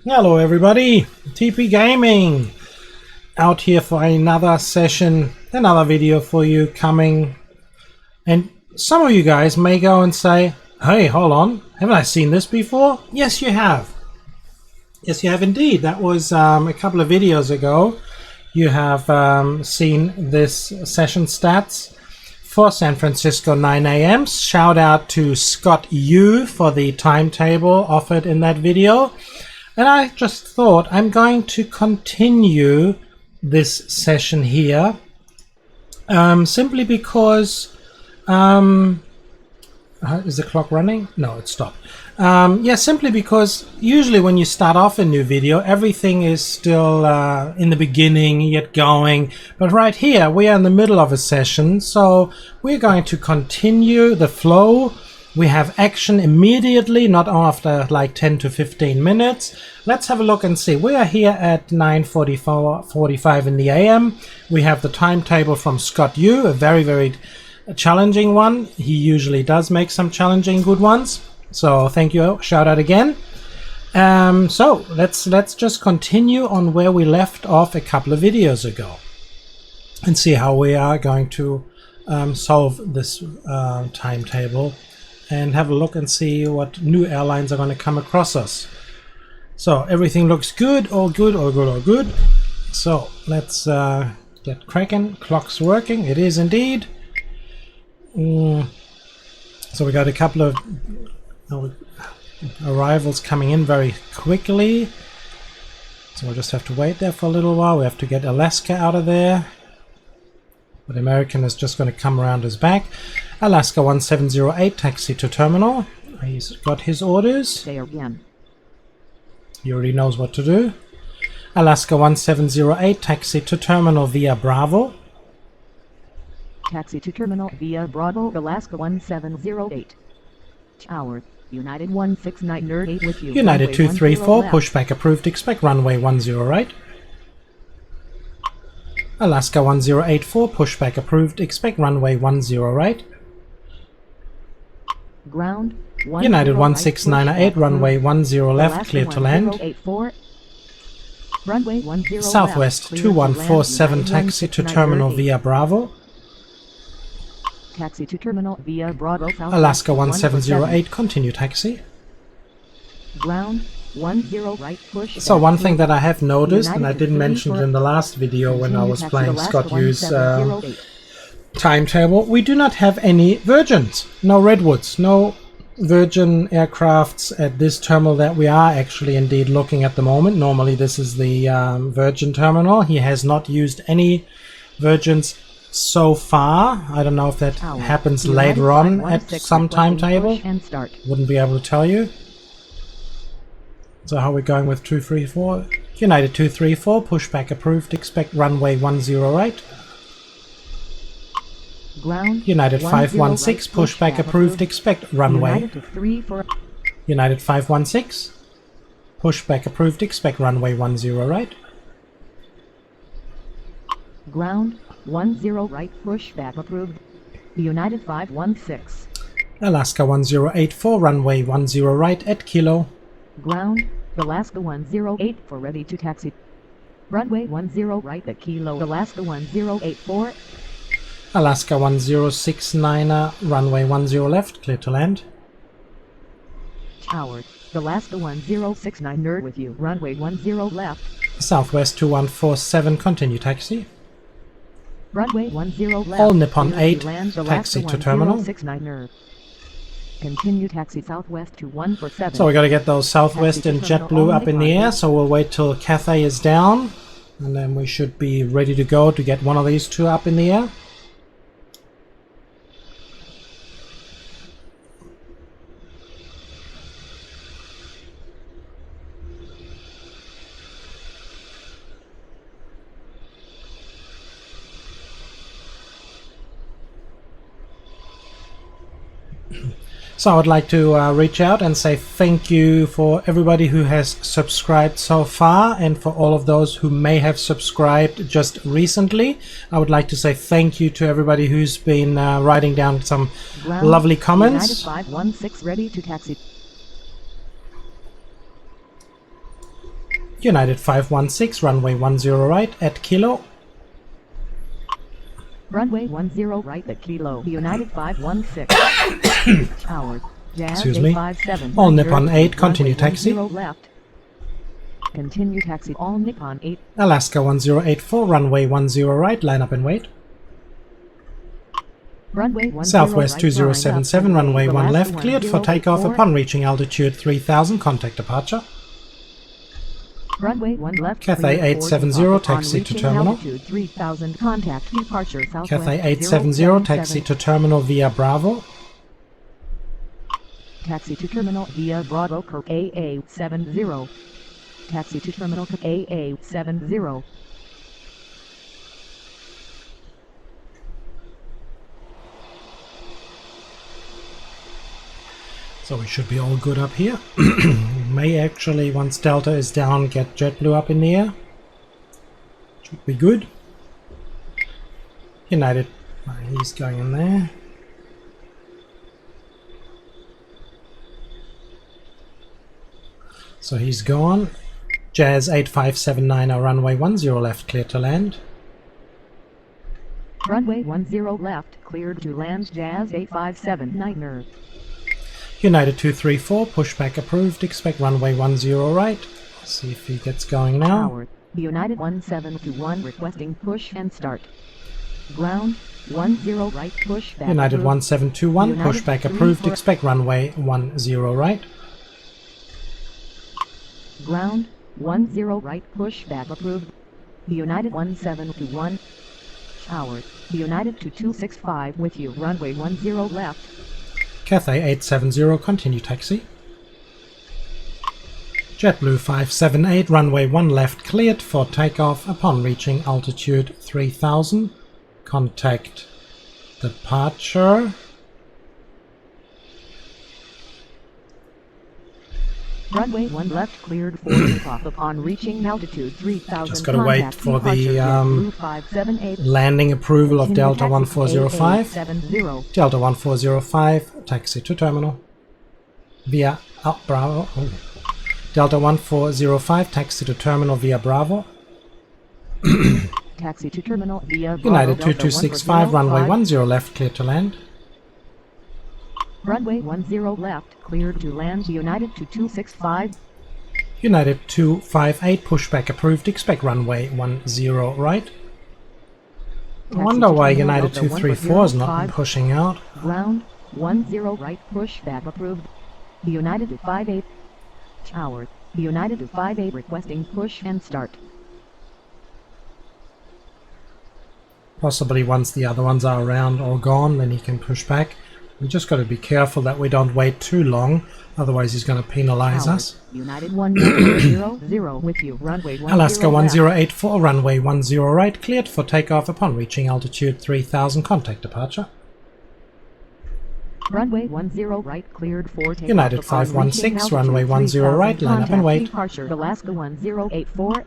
Hello everybody, TP Gaming out here for another session, another video for you coming. And some of you guys may go and say, hey, hold on, haven't I seen this before? Yes, you have. Yes, you have indeed. That was a couple of videos ago. You have seen this session stats for San Francisco 9 a.m. Shout out to Scott Yu for the timetable offered in that video. And I just thought I'm going to continue this session here simply because is the clock running? No, it stopped. Yeah, simply because usually when you start off a new video, everything is still in the beginning, yet going. But right here, we are in the middle of a session, so we're going to continue the flow. We have action immediately, not after like 10 to 15 minutes. Let's have a look and see. We are here at 9:45 in the AM. We have the timetable from Scott Yu, a very challenging one. He usually does make some challenging good ones. So thank you, shout out again. So let's just continue on where we left off a couple of videos ago and see how we are going to solve this timetable and have a look and see what new airlines are going to come across us. So everything looks good, all good, all good, all good. So let's get cracking. Clock's working. It is indeed. So we got a couple of arrivals coming in very quickly. So we'll just have to wait there for a little while. We have to get Alaska out of there. But American is just going to come around his back. Alaska 1708, taxi to terminal. He's got his orders. There again. He already knows what to do. Alaska 1708, taxi to terminal via Bravo. Taxi to terminal via Bravo, Alaska 1708. Tower, United 169 with you. United 234, left. pushback approved, expect runway 10 right. Alaska 1084, pushback approved, expect runway 10 right. Ground, United 1698, runway 10 left, Alaska clear to land. 1084. Runway 10 Southwest left, clear to land, 2147, United taxi to 169 terminal 8. via Bravo. Taxi to terminal via Bravo, Southwest Alaska 1708, continue taxi. Ground, 10 right, push. So one thing that I have noticed, and I didn't mention it in the last video when I was playing Scott Yu's timetable, we do not have any Virgins, no Redwoods, no Virgin aircrafts at this terminal that we are actually indeed looking at the moment. Normally this is the Virgin terminal. He has not used any Virgins so far. I don't know if that happens later on at some timetable. Wouldn't be able to tell you. So how are we going with 234? United 234, pushback approved, expect runway 10 right. Ground, United 516, right, pushback approved, expect runway. United 516, pushback approved, expect runway 10 right. Ground, 10 right, pushback approved. United 516. Alaska 1084, runway 10 right at Kilo. Ground, Alaska 108 for ready to taxi. Runway 10 right at Kilo, Alaska 1084. Alaska 1069, runway 10 left, clear to land. Tower, Alaska 1069 with you, runway 10 left. Southwest 2147, continue taxi. Runway 10 left. All Nippon 8, land, taxi to terminal. 1069. Continue taxi Southwest 2147. So we got to get those Southwest and JetBlue up in the air, so we'll wait till Cathay is down, and then we should be ready to go to get one of these two up in the air. So I would like to reach out and say thank you for everybody who has subscribed so far, and for all of those who may have subscribed just recently. I would like to say thank you to everybody who's been writing down some lovely comments. United 516 ready to taxi. United 516, runway 10 right at Kilo. Runway 10 right at Kilo. United 516. Tower. Jazz Excuse me. 857. All Nippon 8, continue Runway taxi. 10 left. Continue taxi. All Nippon 8. Alaska 1084, runway 10 right, line up and wait. Runway 10 Southwest right, 2077, line up, runway 1 Alaska left, cleared for takeoff 1084. upon reaching altitude 3000, contact departure. Runway 1 left. Cathay cleared for 870, takeoff upon taxi to reaching terminal. altitude 3000, contact departure Southwest Cathay 870, 077. taxi to terminal via Bravo. Taxi to terminal via Bravo Kirk AA70. Taxi to terminal Kirk AA70. So we should be all good up here. May actually, once Delta is down, get JetBlue up in the air. Should be good. United, he's going in there. So he's gone. Jazz 8579, our runway 10 left, clear to land. Runway 10 left, cleared to land Jazz 8579er. United 234, pushback approved, expect runway 10 right. See if he gets going now. Tower. United 1721 requesting push and start. Ground 10 right, pushback United approved. 1721, United pushback approved, 34. expect runway 10 right. Ground 10 right, pushback approved. United 1721. Tower. United 2265 with you, runway 10 left. Cathay 870, continue taxi. JetBlue 578, runway 1 left, cleared for takeoff upon reaching altitude 3000. Contact departure. Runway 1 left, cleared for takeoff upon reaching altitude 3000. Just gotta wait Contact for the, departure, JetBlue 578. Landing approval of Continue Delta taxi 1405. 8870. Delta 1405, taxi to terminal. Via Bravo. Oh. Delta 1405, taxi to terminal via Bravo. Taxi to terminal via Bravo. United Delta 2265, runway 10 left, clear to land. Runway 10 left, cleared to land United 2265. United 258, pushback approved, expect runway 10 right. I wonder why United 234 is not pushing out. Ground 10 right, pushback approved. United 258. Tower. United 258 requesting push and start. Possibly once the other ones are around or gone, then he can push back. We just got to be careful that we don't wait too long, otherwise he's going to penalize Tower. us. United 1000 with you, runway 10 Alaska left. 1084, runway 10 right, cleared for takeoff upon reaching altitude 3000, contact departure. Runway 10 right, cleared for takeoff. United upon 516, reaching runway altitude 10 right, 3000, line up and contact wait. Departure Alaska 1084.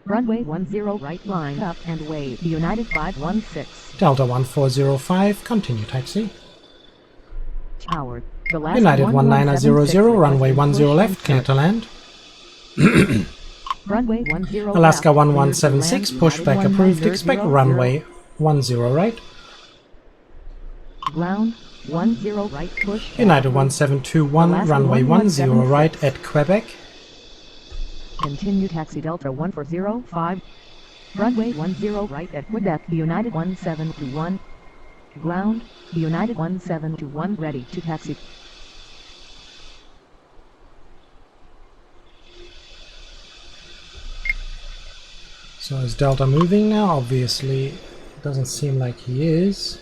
Runway 10 right, line up and wait. United 516. Delta 1405, continue taxi. Tower. Alaska United 1900, runway 10 requesting push left, and clear to start. land. Runway 10 Alaska left, 1176, cleared to land. pushback approved, United expect 100. runway 10 right. Ground 10 right, push. United 1721, Alaska runway 10 1176. right at Quebec. Continue taxi Delta 1405. Runway 10 right at Quebec. United 1721. Ground. United 1721 ready to taxi. So is Delta moving now? Obviously, it doesn't seem like he is.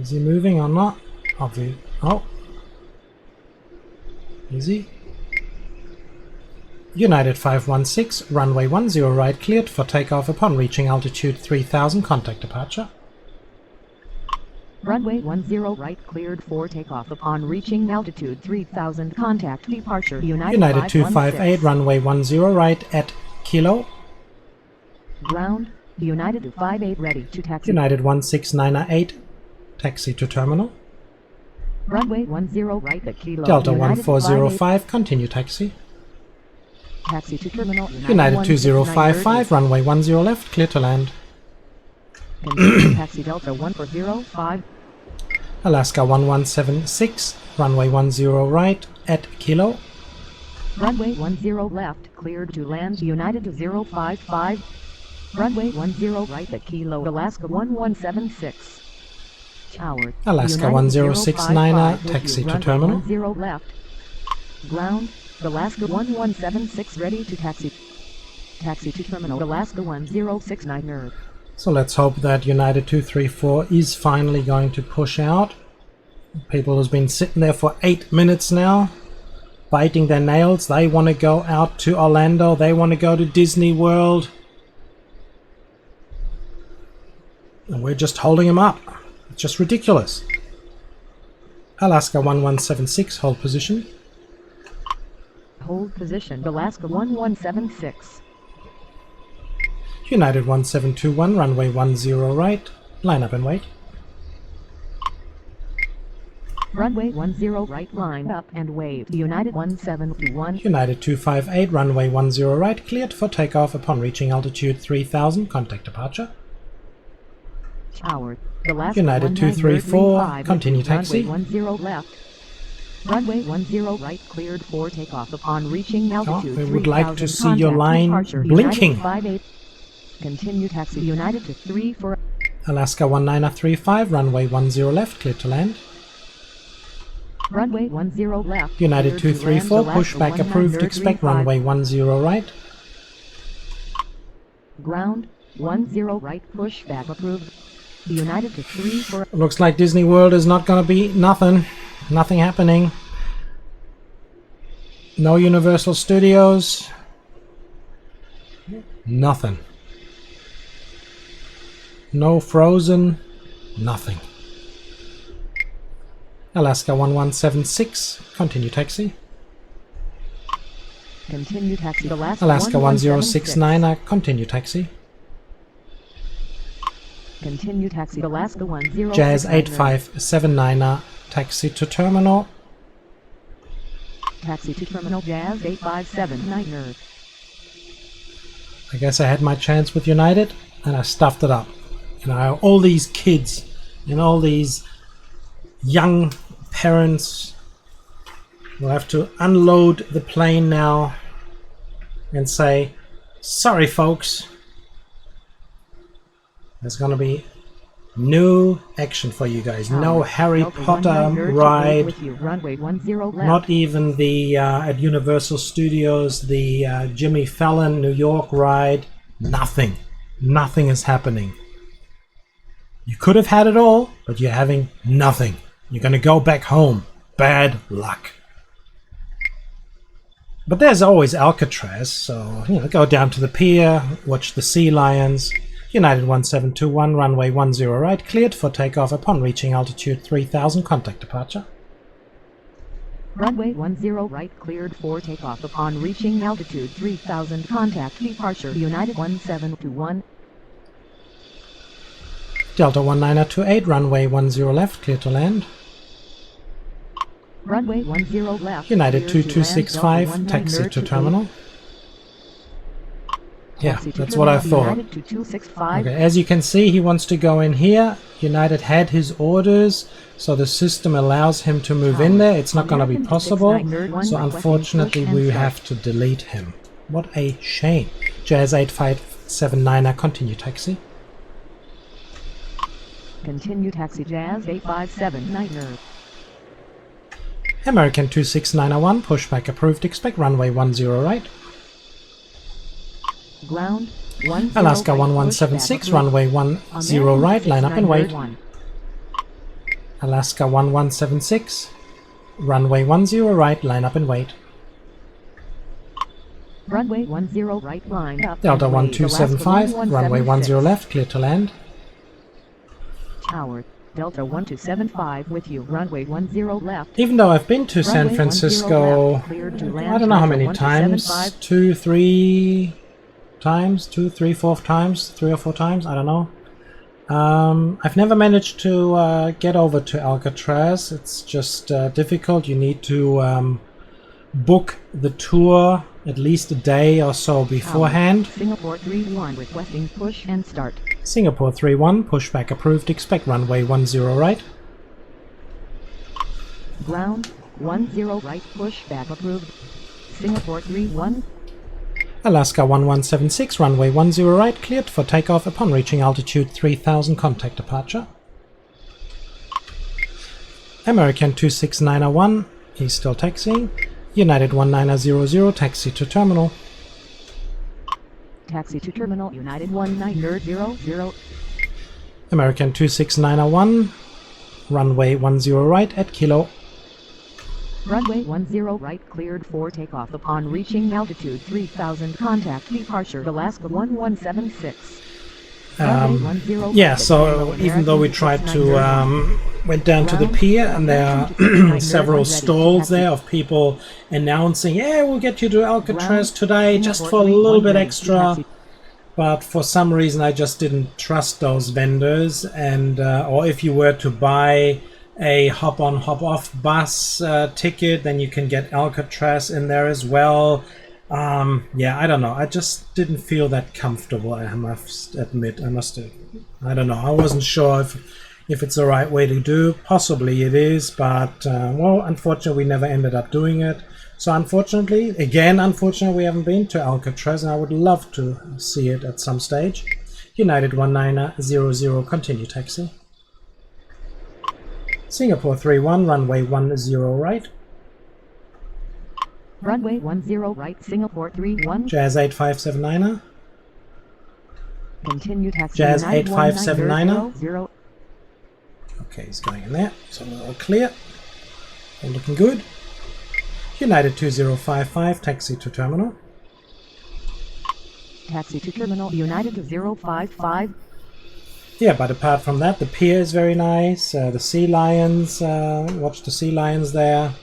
Is he moving or not? Oh. Is he? United 516, runway 10 right, cleared for takeoff upon reaching altitude 3000, contact departure. Runway 10 right, cleared for takeoff upon reaching altitude 3000, contact departure. United 258, runway 10 right at Kilo. Ground. United 258 ready to taxi. United 16908, taxi to terminal. Runway 10 right at Kilo. Delta United 1405, continue taxi. Taxi to terminal. United 2055, runway 10 left, clear to land. Continue taxi Delta 1405. Alaska 1176, runway 10 right at Kilo. Runway 10 left, cleared to land. United 055. Runway 10 right at Kilo. Alaska 1176. Tower. Alaska United 1069, 055 with taxi you, to runway terminal. 10 left. Ground. Alaska 1176 ready to taxi. Taxi to terminal. Alaska 1069er. So let's hope that United 234 is finally going to push out. People who's been sitting there for 8 minutes now, biting their nails. They want to go out to Orlando. They want to go to Disney World. And we're just holding them up. It's just ridiculous. Alaska 1176, hold position. Hold position. Alaska 1176. United 1721, runway 10 right. Line up and wait. Runway 10 right, line up and wait. United 1721. United 258, runway 10 right, cleared for takeoff upon reaching altitude 3000, contact departure. Tower. Alaska United 234, 1935, continue taxi. Runway 10 left. Runway 10 right, cleared for takeoff upon reaching altitude 3000. We would like to see your Contact line departure. blinking. United 58. Continue taxi. United to 34. Alaska 1935, runway 10 left, clear to land. Runway 10 left. United cleared to land. 234, pushback Alaska approved, expect 1935. runway 10 right. Ground 10 right, pushback approved. United to 34. Looks like Disney World is not going to be nothing. Nothing happening. No Universal Studios. Nothing. No Frozen. Nothing. Alaska 1176. Continue taxi. Continue taxi. Alaska 1076. 1069. Continue taxi. Continue taxi. Alaska 10. Jazz 8579. Taxi to terminal. Taxi to terminal. Jazz 8579. I guess I had my chance with United and I stuffed it up. You know, all these kids and all these young parents will have to unload the plane now and say, sorry folks, there's gonna be no action for you guys. No Harry Potter ride, not even the at Universal Studios, the Jimmy Fallon New York ride. Nothing. Nothing is happening. You could have had it all, but you're having nothing. You're gonna go back home. Bad luck. But there's always Alcatraz, so you know, go down to the pier, watch the sea lions. United 1721, runway 10 right, cleared for takeoff upon reaching altitude 3000, contact departure. Runway 10 right, cleared for takeoff upon reaching altitude 3000, contact departure. United 1721. Delta 1928, runway 10 left, clear to land. Runway 10 left. United clear to 2265, land, taxi to 1928. terminal. Yeah, Taxi to that's what I terminal. thought. United 2265. Okay, as you can see, he wants to go in here. United had his orders, so the system allows him to move in there. It's not going to be possible, so unfortunately we have to delete him. What a shame. Jazz 8579, continue taxi. Continue taxi. Jazz 8579. American 26901, pushback approved, expect runway 10 right. Ground 10 Alaska right, 1176, pushback runway 10 American right, line up and wait. 6901. Alaska 1176, runway 10 right, line up and wait. Runway 10 right, line up. Delta and wait. 1275, Alaska runway 10 1176. left, clear to land. Tower. Delta 1275 with you. Runway 10 left. Even though I've been to Runway San 10 Francisco, left, cleared to land. I don't know how Delta many times, 1275. 2, 3 times, 2, 3, 4 times, 3 or 4 times, I don't know. I've never managed to get over to Alcatraz. It's just difficult. You need to book the tour at least a day or so beforehand. Singapore 31 requesting push and start. Singapore 31, pushback approved, expect runway 10 right. Ground 10 right, pushback approved. Singapore 31. Alaska 1176, runway 10 right, cleared for takeoff upon reaching altitude 3000, contact departure. American 26901, he's still taxiing. United 1900, taxi to terminal. Taxi to terminal, United 1900. American 26901, runway 10 right at Kilo. Runway 10 right cleared for takeoff upon reaching altitude 3000, contact departure Alaska 1176. Yeah, so even though we tried to went down to the pier, and there are several stalls there of people announcing, yeah, we'll get you to Alcatraz today just for a little bit extra, but for some reason I just didn't trust those vendors. And or if you were to buy a hop-on hop-off bus ticket, then you can get Alcatraz in there as well. Yeah, I don't know. I just didn't feel that comfortable, I must admit. I don't know. I wasn't sure if it's the right way to do. Possibly it is, but well, unfortunately we never ended up doing it. So unfortunately, we haven't been to Alcatraz, and I would love to see it at some stage. United 1900, continue taxi. Singapore 31, runway 10 right. Runway 10 right, Singapore 31. Jazz 8579er. Continue taxi. Jazz 8579er. 0. Okay, he's going in there. So we're all clear. All looking good. United 2055, taxi to terminal. Taxi to terminal, United 055. Yeah, but apart from that, the pier is very nice. The sea lions, watch the sea lions there.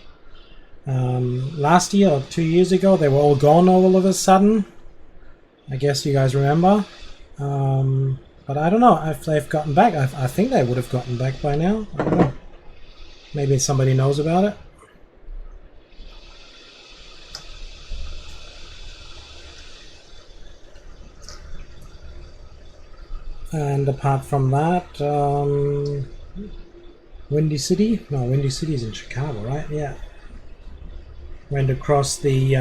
Last year or 2 years ago, they were all gone all of a sudden. I guess you guys remember. But I don't know if they've gotten back. I think they would have gotten back by now. I don't know. Maybe somebody knows about it. And apart from that, Windy City? No, Windy City is in Chicago, right? Yeah. Went across the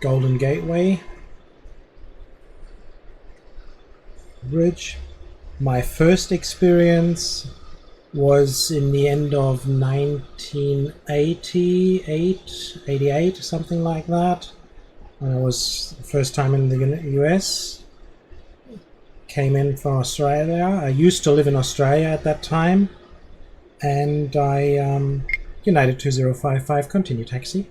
Golden Gateway Bridge. My first experience was in the end of 1988, 88, something like that. When I was first time in the US. Came in from Australia. I used to live in Australia at that time, and I United 2055, continue taxi.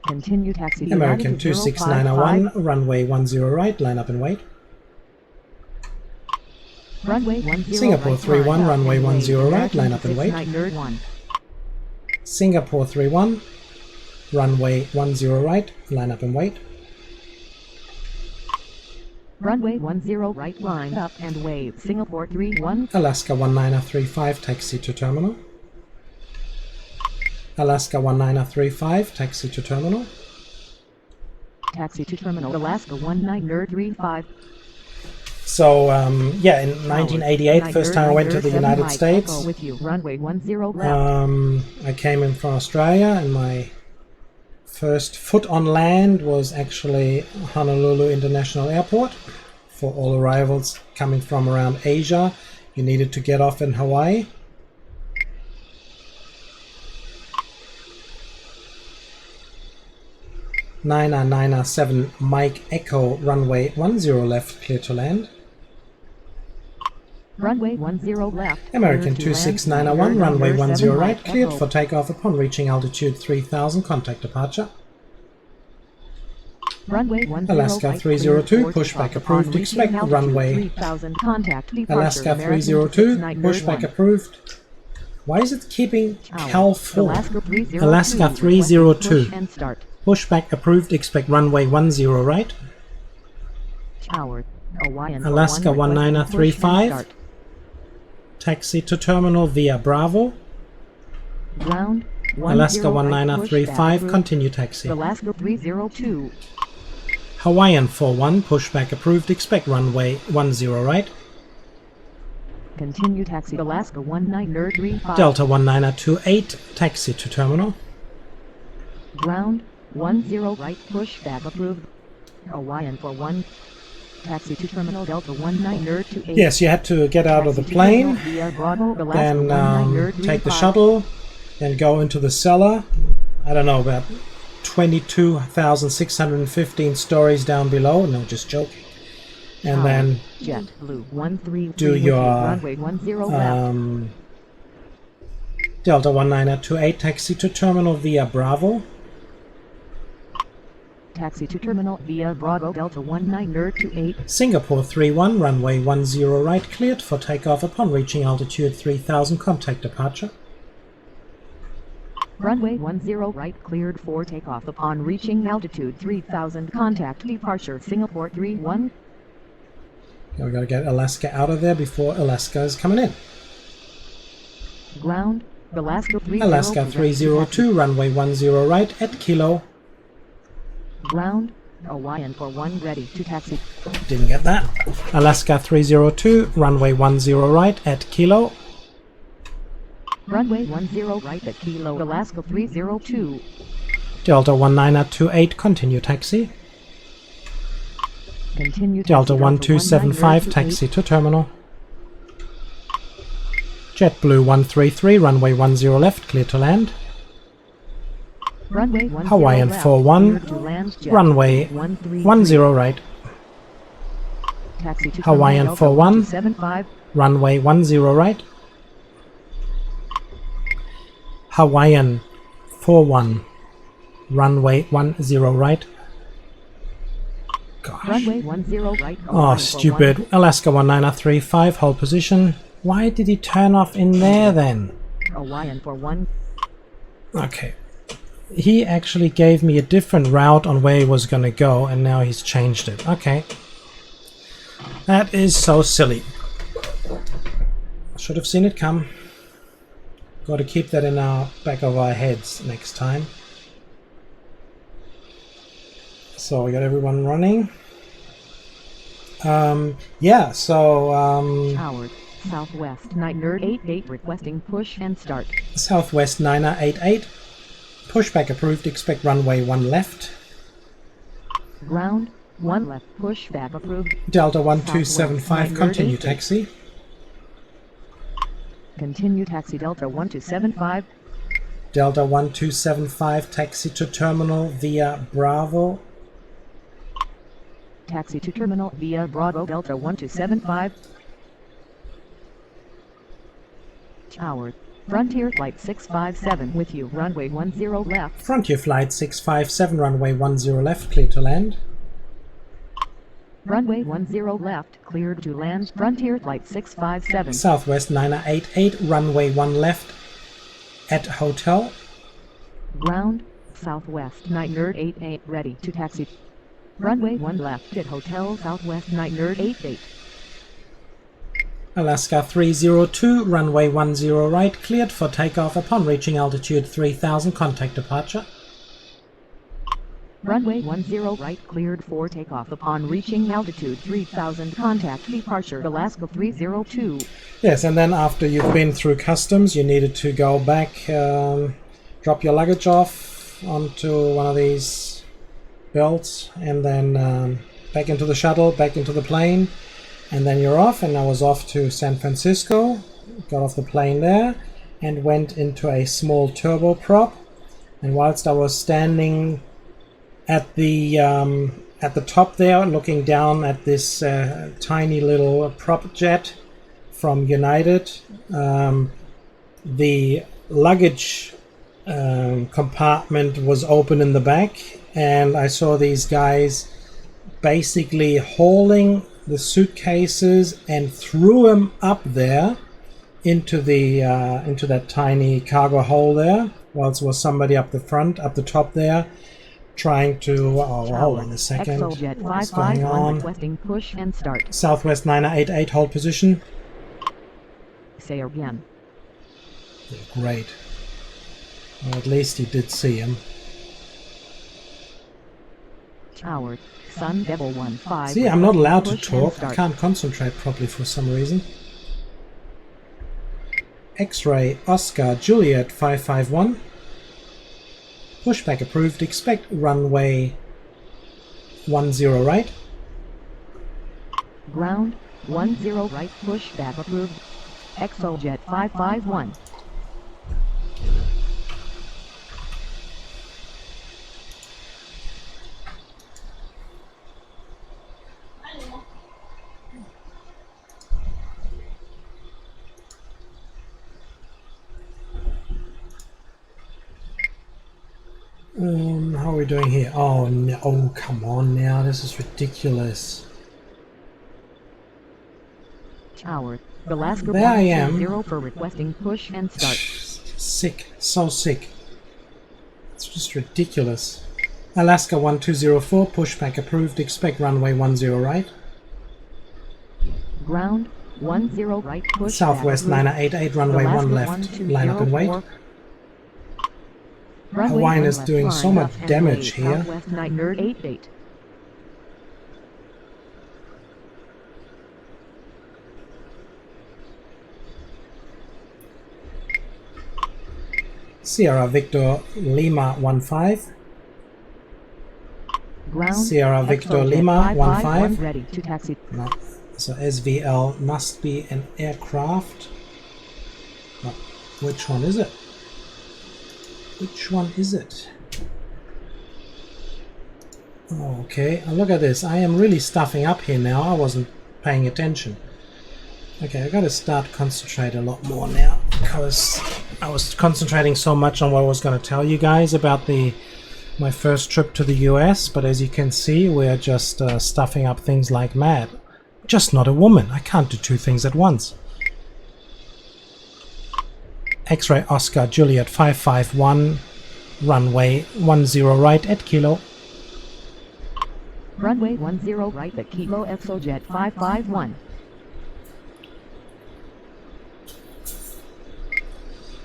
Continue taxi. American 26901, runway 10 right, line up and wait. Runway 10 Singapore right, 31, line runway 10 right, line up and wait. 691. Singapore 31, runway 10 right, line up and wait. Runway 10 right, line up and wait. Singapore 31. Alaska 1935, taxi to terminal. Alaska 1935, taxi to terminal. Taxi to terminal, Alaska 1935. So yeah, in 1988, first time I went to the United States, with you. Runway 10 left. I came in from Australia, and my first foot on land was actually Honolulu International Airport. For all arrivals coming from around Asia, you needed to get off in Hawaii. Niner 7 Mike Echo, runway 10 left, clear to land. Runway 10 left. American 26901, runway 10 right, cleared for takeoff upon reaching altitude 3000, contact departure. Runway 10 Alaska right, 302, pushback approved, expect runway. 3000, contact departure. Alaska 302, pushback approved. Why is it keeping Cal 4? Alaska 302, and start. pushback approved, expect runway 10 right. Tower Hawaiian Alaska 19035. Taxi to terminal via Bravo. Ground Alaska 19035, continue taxi. Alaska 302. Hawaiian 41, pushback approved, expect runway 10 right. Continue taxi Alaska 19035. Delta 19028, taxi to terminal. Ground 10 right, pushback approved. Hawaiian 41. Taxi to terminal Delta 19028. Yes, you had to get out of the plane, then take the shuttle, then go into the cellar. I don't know, about 22,615 stories down below. No, just joking. And then do your Delta 19028 taxi to terminal via Bravo. Taxi to terminal via Bravo Delta 19028. Singapore 31, runway 10 right, cleared for takeoff upon reaching altitude 3000, contact departure. Runway 10 right, cleared for takeoff upon reaching altitude 3000, contact departure Singapore 31. We gotta get Alaska out of there before Alaska is coming in. Ground, Alaska 30. Alaska 302, runway 10 right at Kilo. Ground, Hawaiian 41 ready to taxi. Didn't get that. Alaska 302, runway 10 right at Kilo. Runway 10 right at Kilo, Alaska 302. Delta 19028, continue taxi. Continue taxi, Delta 1275, taxi to terminal. JetBlue 133, runway 10 left, clear to land. Runway 10 Hawaiian left, 41, clear to land, runway 10 right. Taxi to Hawaiian terminal, 41, 75. runway 10 right. Hawaiian 41, runway 10 right. Gosh. Runway 10 right. Oh, stupid. Alaska 19035, hold position. Why did he turn off in there then? Hawaiian 41. Okay. He actually gave me a different route on where he was going to go, and now he's changed it. Okay. That is so silly. Should have seen it come. Got to keep that in our back of our heads next time. So we got everyone running. Yeah, so Howard, Southwest 988 requesting push and start. Southwest 988, pushback approved, expect runway 1 left. Ground 1 left, pushback approved. Delta 1275, continue taxi. Continue taxi Delta 1275. Delta 1275, taxi to terminal via Bravo. Taxi to terminal via Bravo Delta 1275. Tower, Frontier Flight 657 with you, runway 10 left. Frontier Flight 657, runway 10 left, clear to land. Runway 10 left, cleared to land, Frontier Flight 657. Southwest 988, runway 1 left at hotel. Ground, Southwest 988 ready to taxi. Runway 1 left at Hotel Southwest 988. Alaska 302, runway 10 right, cleared for takeoff upon reaching altitude 3000, contact departure. Runway 10 right, cleared for takeoff upon reaching altitude 3000, contact departure Alaska 302. Yes, and then after you've been through customs, you needed to go back, drop your luggage off onto one of these belts, and then back into the shuttle, back into the plane, and then you're off. And I was off to San Francisco, got off the plane there and went into a small turboprop, and whilst I was standing at the top there looking down at this tiny little prop jet from United, the luggage compartment was open in the back, and I saw these guys basically hauling the suitcases and threw them up there into that tiny cargo hole there, whilst was somebody up the front, up the top there, trying to... Oh, hold on a second. Exojet What's going 551 on? requesting push and start. Southwest 988, hold position. Say again. Yeah, great. Well, at least you did see him. Tower, Sun Devil 15. See, I'm not allowed to Push and talk. I start. can't concentrate properly for some reason. X-ray Oscar Juliet 551. Pushback approved. Expect runway 10 right. Ground, 10 right, pushback approved. Exojet 551. How are we doing here? Oh, no, oh, come on now. This is ridiculous. Tower, Alaska There I am. 120 for requesting push and start. Sick. So sick. It's just ridiculous. Alaska 1204, pushback approved. Expect runway 10 right. Ground, 10 right, pushback Southwest approved. 988, runway 1 left. Line up and wait. Runway Hawaiian 1 is left, doing line so much up and damage wait. here. Southwest 988. Sierra Victor Lima 15. Ground, Sierra Victor Exojet Lima 551 15. ready to taxi. No. So SVL must be an aircraft. Oh, which one is it? Which one is it? Oh, okay, look at this. I am really stuffing up here now. I wasn't paying attention. Okay, I gotta start concentrate a lot more now because I was concentrating so much on what I was going to tell you guys about my first trip to the US, but as you can see, we're just stuffing up things like mad. Just not a woman. I can't do two things at once. X-ray Oscar Juliet 551, runway 10 right at Kilo. Runway 10 right at Kilo, Exojet 551.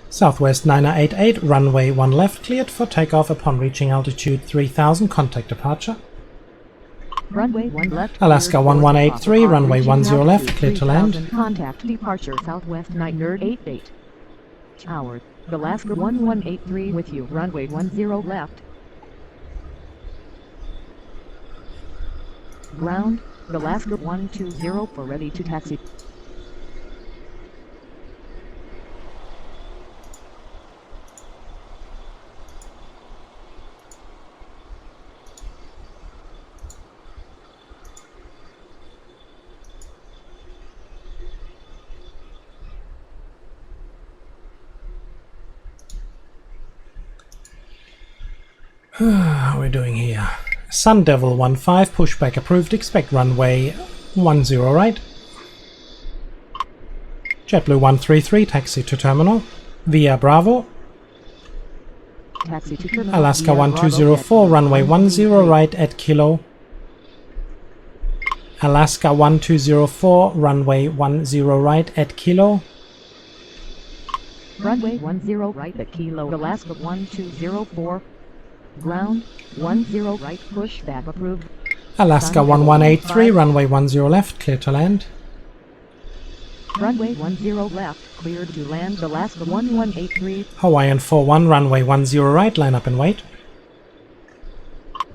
Southwest 988, runway 1 left, cleared for takeoff upon reaching altitude 3000, contact departure. Runway 1 left. Alaska cleared for 1183, takeoff runway upon 10 reaching left, altitude clear to land. 3000, contact departure Southwest 988. Tower, Alaska 1183 with you, runway 10 left. Ground, Alaska 120 for ready to taxi. How are we doing here? Sun Devil 15, pushback approved, expect runway 10 right. JetBlue 133, taxi to terminal. Via Bravo. Taxi to terminal. Alaska via 1204, Bravo, runway 10 133. right at Kilo. Alaska 1204, runway 10 right at Kilo. Runway 10 right at Kilo, Alaska 1204. Ground, 10 right, pushback approved. Alaska Sun Devil 1183, 15. runway 10 left, clear to land. Runway 10 left, cleared to land, Alaska 1183. Hawaiian 41, runway 10 right, line up and wait.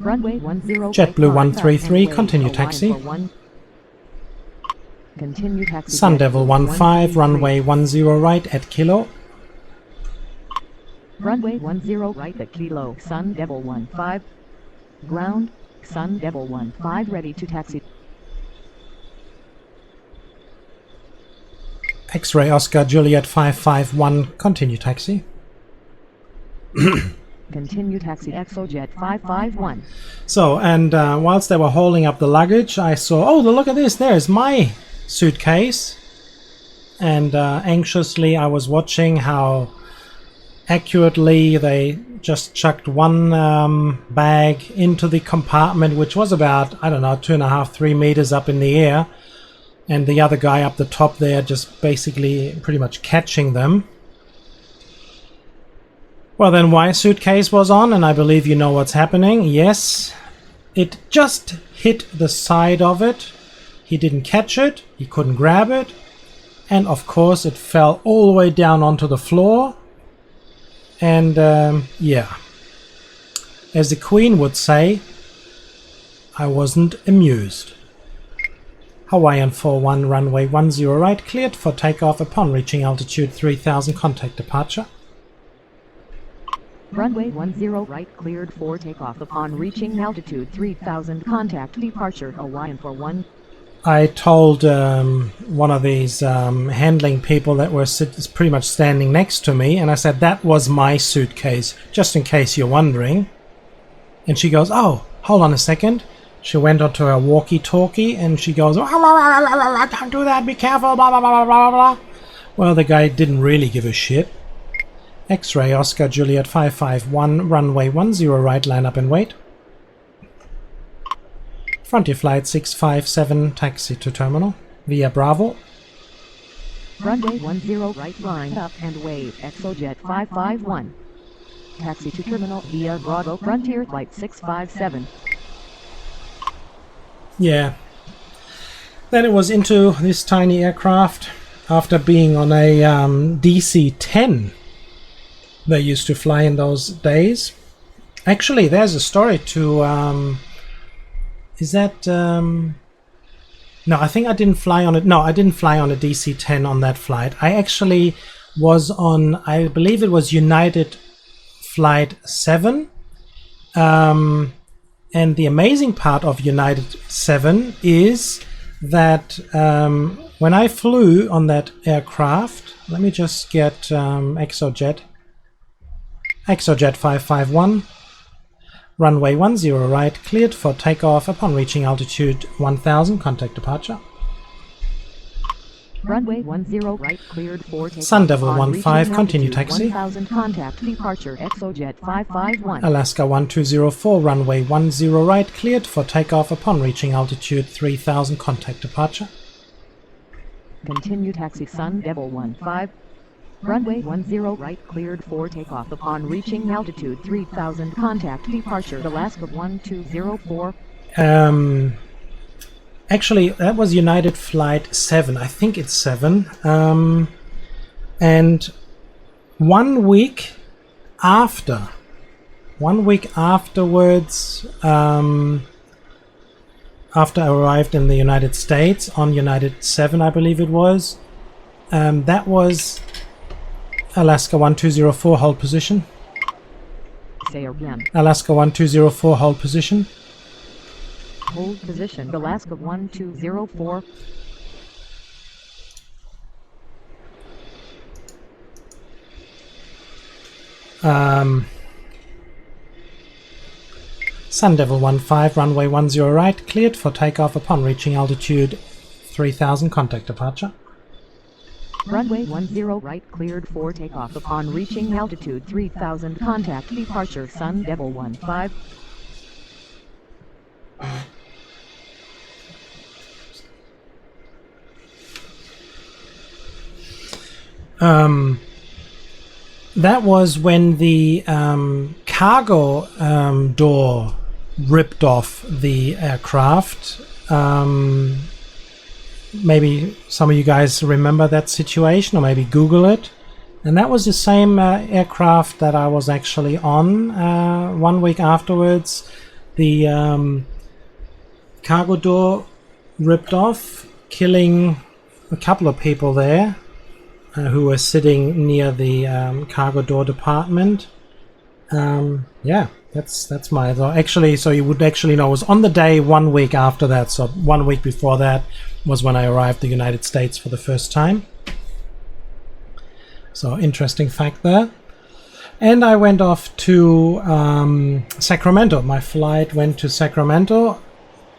Runway 10 JetBlue right, 133, and wait. continue Hawaiian taxi. 41. Continue taxi. Sun Devil JetBlue 15, 133. runway 10 right at Kilo. Runway 10 right at Kilo, Sun Devil 15. Ground, Sun Devil 15 ready to taxi. X-ray Oscar Juliet 551, continue taxi. Continue taxi Exojet 551. So, and whilst they were holding up the luggage, I saw, oh, look at this, there's my suitcase. And anxiously I was watching how accurately. They just chucked one bag into the compartment, which was about, I don't know, 2.5, 3 meters up in the air, and the other guy up the top there just basically pretty much catching them. Well, then my suitcase was on, and I believe you know what's happening. Yes, it just hit the side of it. He didn't catch it, he couldn't grab it, and of course it fell all the way down onto the floor. And yeah, as the Queen would say, I wasn't amused. Hawaiian 41, runway 10 right, cleared for takeoff upon reaching altitude 3000, contact departure. Runway 10 right, cleared for takeoff upon reaching altitude 3000, contact departure. Hawaiian 41. I told one of these handling people that were pretty much standing next to me, and I said, that was my suitcase, just in case you're wondering. And she goes, oh, hold on a second. She went onto her walkie-talkie, and she goes, don't do that, be careful, blah, blah, blah, blah, blah. Well, the guy didn't really give a shit. X-ray Oscar Juliet 551, runway 10 right, line up and wait. Frontier Flight 657, taxi to terminal via Bravo. Runway 10 right, line up and wait. Exojet 551. Taxi to terminal via Bravo. Frontier Flight 657. Yeah. Then it was into this tiny aircraft after being on a DC-10. They used to fly in those days. Actually, there's a story to... is that... No, I think I didn't fly on it. No, I didn't fly on a DC-10 on that flight. I actually was on, I believe it was United Flight 7. And the amazing part of United 7 is that when I flew on that aircraft, let me just get Exojet 551. Runway 10 right, cleared for takeoff upon reaching altitude 1000, contact departure. Runway 10 right, cleared for takeoff. Sun Devil 15, continue taxi. 1000, contact departure. Exojet 551. Alaska 1204, runway 10 right, cleared for takeoff upon reaching altitude 3000, contact departure. Continue taxi. Sun Devil 15. Runway 10 right, cleared for takeoff upon reaching altitude 3000, contact departure. Alaska 1204. Actually, that was United Flight 7. I think it's 7. And 1 week afterwards, after I arrived in the United States on United 7, I believe it was, that was Alaska 1204, hold position. Say again. Alaska 1204, hold position. Hold position. Alaska 1204. Sun Devil 15, runway 10 right, cleared for takeoff upon reaching altitude 3000, contact departure. Runway 10 right, cleared for takeoff upon reaching altitude 3000, contact departure. Sun Devil 15. That was when the cargo door ripped off the aircraft. Maybe some of you guys remember that situation, or maybe Google it. And that was the same aircraft that I was actually on 1 week afterwards. The cargo door ripped off, killing a couple of people there who were sitting near the cargo door department. Yeah, that's my... Actually, so you would actually know, it was on the day 1 week after that. So 1 week before that was when I arrived in the United States for the first time. So interesting fact there. And I went off to Sacramento. My flight went to Sacramento,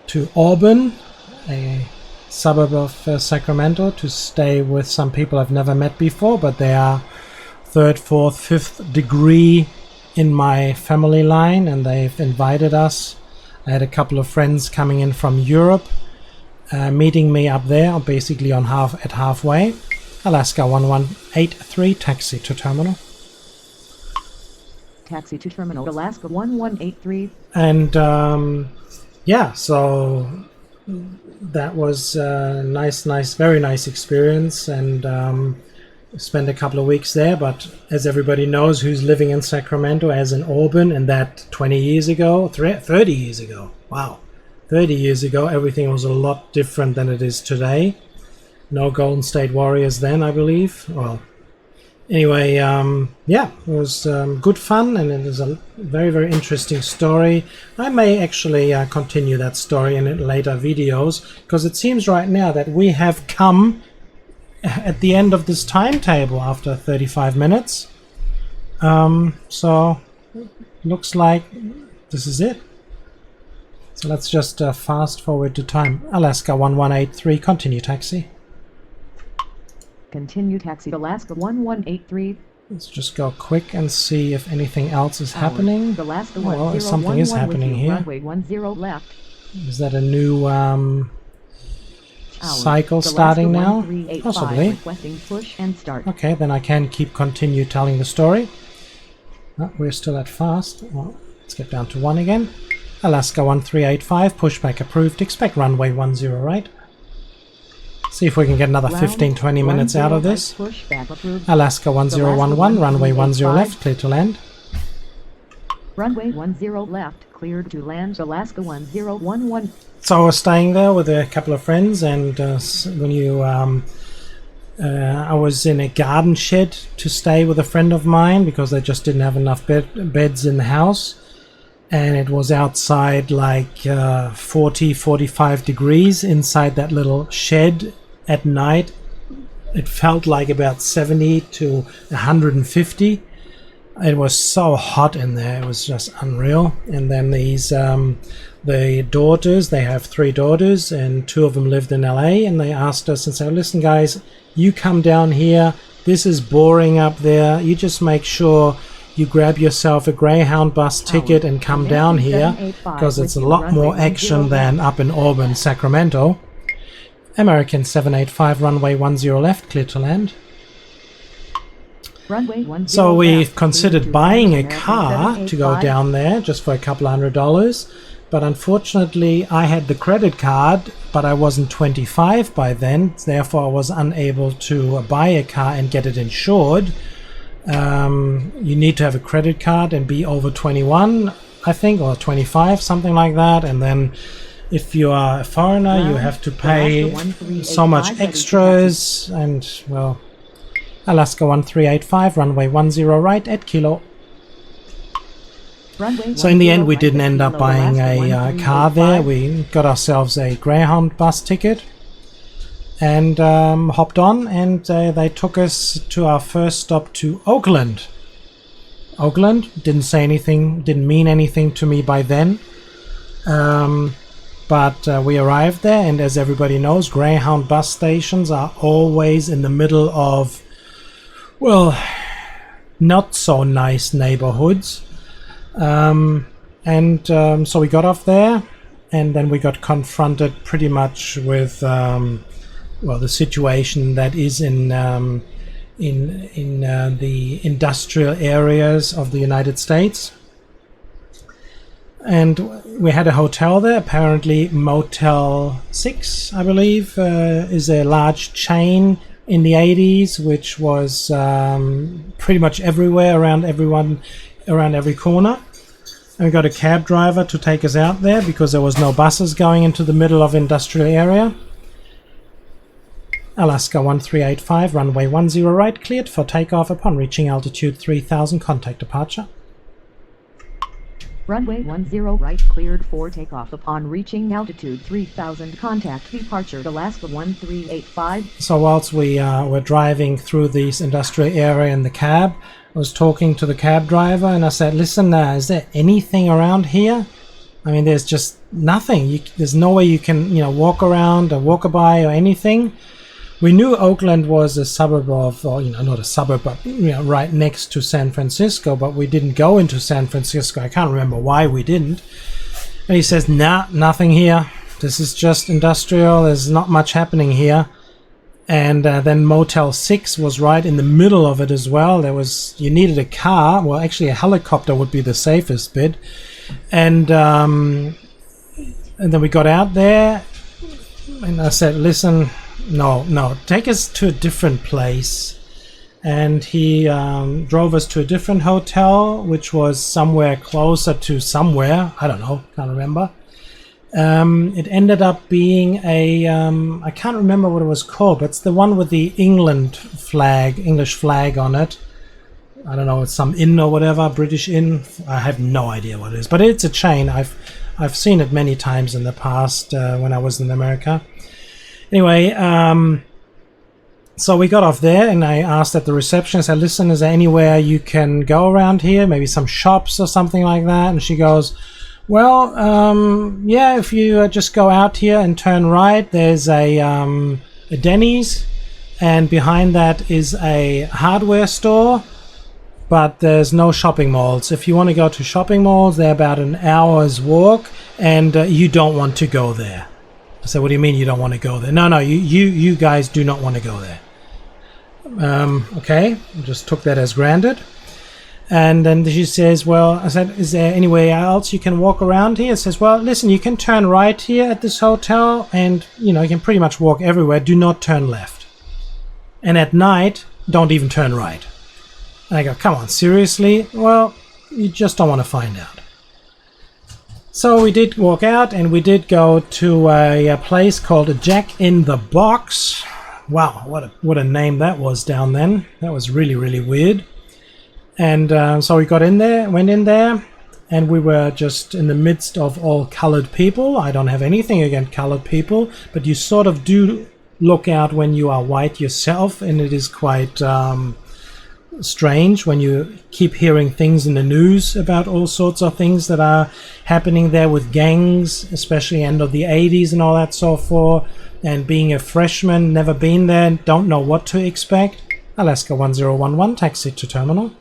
to Auburn, a suburb of Sacramento, to stay with some people I've never met before, but they are third, fourth, fifth degree in my family line, and they've invited us. I had a couple of friends coming in from Europe, meeting me up there, basically at halfway. Alaska 1183, taxi to terminal. Taxi to terminal, Alaska 1183. And yeah, so that was a very nice experience, and spent a couple of weeks there. But as everybody knows who's living in Sacramento, as in Auburn, and that 20 years ago, 30 years ago, wow, 30 years ago, everything was a lot different than it is today. No Golden State Warriors then, I believe. Well, anyway, yeah, it was good fun, and it is a very interesting story. I may actually continue that story in later videos, because it seems right now that we have come at the end of this timetable after 35 minutes. So looks like this is it. So let's just fast forward to time. Alaska 1183, continue taxi. Continue taxi, Alaska 1183. Let's just go quick and see if anything else is happening. Alaska Well, something is happening here. Runway 10 left. Is that a new cycle starting now? Possibly. Requesting push and start. Okay, then I can continue telling the story. Oh, we're still at fast. Well, let's get down to 1 again. Alaska 1385, pushback approved. Expect runway 10 right. See if we can get another 15-20 minutes out of this. Alaska 1011, runway 10 left, clear to land. Runway 10 left, cleared to land, Alaska 1011. So I was staying there with a couple of friends, and I was in a garden shed to stay with a friend of mine because they just didn't have enough beds in the house. And it was outside like 40-45 degrees inside that little shed at night. It felt like about 70 to 150. It was so hot in there, it was just unreal. And then these the daughters, they have 3 daughters, and 2 of them lived in LA, and they asked us and said, listen guys, you come down here, this is boring up there, you just make sure you grab yourself a Greyhound bus ticket and come down here, because it's a lot more action than up in Auburn, Sacramento. American 785, runway 10 left, clear to land. So we've considered buying a car to go down there just for a couple $100, but unfortunately I had the credit card, but I wasn't 25 by then, therefore I was unable to buy a car and get it insured. You need to have a credit card and be over 21, I think, or 25, something like that. And then if you are a foreigner, you have to pay so much extras. And well, Alaska 1385, runway 10 right at kilo. So in the end, we didn't end up buying a car there. We got ourselves a Greyhound bus ticket and hopped on, and they took us to our first stop to Oakland. Oakland didn't say anything, didn't mean anything to me by then, but we arrived there, and as everybody knows, Greyhound bus stations are always in the middle of, well, not so nice neighborhoods. So we got off there, and then we got confronted pretty much with well, the situation that is in the industrial areas of the United States. And we had a hotel there, apparently Motel 6, I believe, is a large chain in the 80s, which was pretty much everywhere, around every corner. And we got a cab driver to take us out there because there was no buses going into the middle of industrial area. Alaska 1385, runway 10 right, cleared for takeoff upon reaching altitude 3000, contact departure. Runway 10 right, cleared for takeoff upon reaching altitude 3000, contact departure Alaska 1385. So whilst we were driving through this industrial area in the cab, I was talking to the cab driver and I said, listen, is there anything around here? I mean, there's just nothing. There's no way you can, walk around or walk by or anything. We knew Oakland was a suburb of, or not a suburb, but right next to San Francisco, but we didn't go into San Francisco. I can't remember why we didn't. And he says, nah, nothing here. This is just industrial. There's not much happening here. And then Motel 6 was right in the middle of it as well. You needed a car. Well, actually a helicopter would be the safest bit. And then we got out there and I said, listen, no, take us to a different place. And he drove us to a different hotel, which was somewhere closer to somewhere. I don't know, can't remember. It ended up being I can't remember what it was called, but it's the one with the English flag on it. I don't know, it's some inn or whatever, British inn. I have no idea what it is, but it's a chain. I've seen it many times in the past when I was in America. Anyway, so we got off there and I asked at the reception, I said, listen, is there anywhere you can go around here? Maybe some shops or something like that? And she goes, well, yeah, if you just go out here and turn right, there's a Denny's, and behind that is a hardware store, but there's no shopping malls. If you want to go to shopping malls, they're about an hour's walk, and you don't want to go there. I said, what do you mean you don't want to go there? No, you guys do not want to go there. Okay, I just took that as granted. And then she says, well, I said, is there anywhere else you can walk around here? It says, well, listen, you can turn right here at this hotel and, you can pretty much walk everywhere. Do not turn left. And at night, don't even turn right. And I go, come on, seriously? Well, you just don't want to find out. So we did walk out and we did go to a place called Jack in the Box. Wow, what a name that was down then. That was really, really weird. And so we went in there, and we were just in the midst of all colored people. I don't have anything against colored people, but you sort of do look out when you are white yourself, and it is quite strange when you keep hearing things in the news about all sorts of things that are happening there with gangs, especially end of the 80s and all that so forth. And being a freshman, never been there, don't know what to expect. Alaska 1011, taxi to terminal.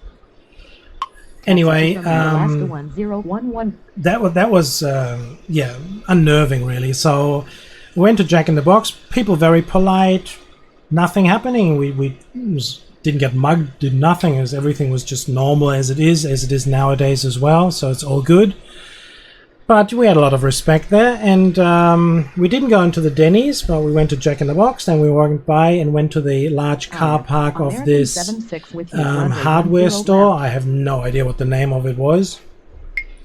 Anyway, Alaska 1011. that was unnerving, really. So we went to Jack in the Box. People very polite. Nothing happening. We didn't get mugged. Did nothing. Everything was just normal as it is nowadays as well. So it's all good. But we had a lot of respect there, and we didn't go into the Denny's, but we went to Jack in the Box. Then we walked by and went to the large car park of this hardware store. I have no idea what the name of it was.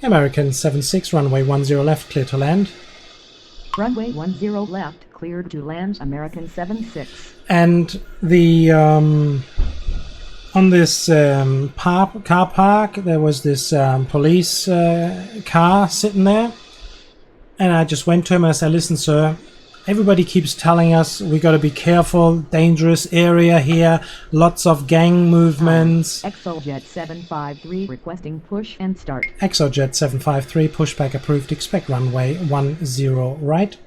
American 76, runway 10 left, clear to land. Runway 10 left, cleared to land, American 76. And the on this car park, there was this police car sitting there. And I just went to him and I said, listen, sir, everybody keeps telling us we got to be careful, dangerous area here, lots of gang movements. Exojet 753 requesting push and start. Exojet 753, pushback approved, expect runway 10 right.